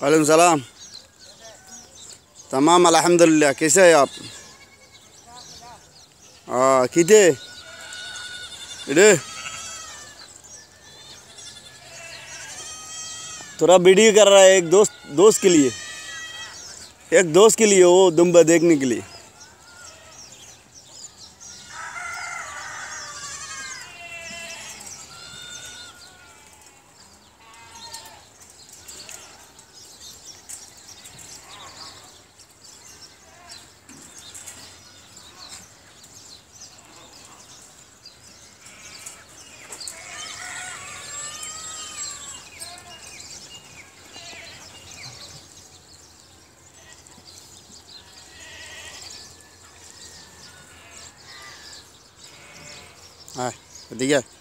वालेकुम सलाम। तमाम अल्हम्दुलिल्लाह। कैसे हैं आप? हाँ किथे इधे थोड़ा वीडियो कर रहा है एक दोस्त के लिए, एक दोस्त के लिए, वो दुम्बा देखने के लिए। हाँ ठीक है।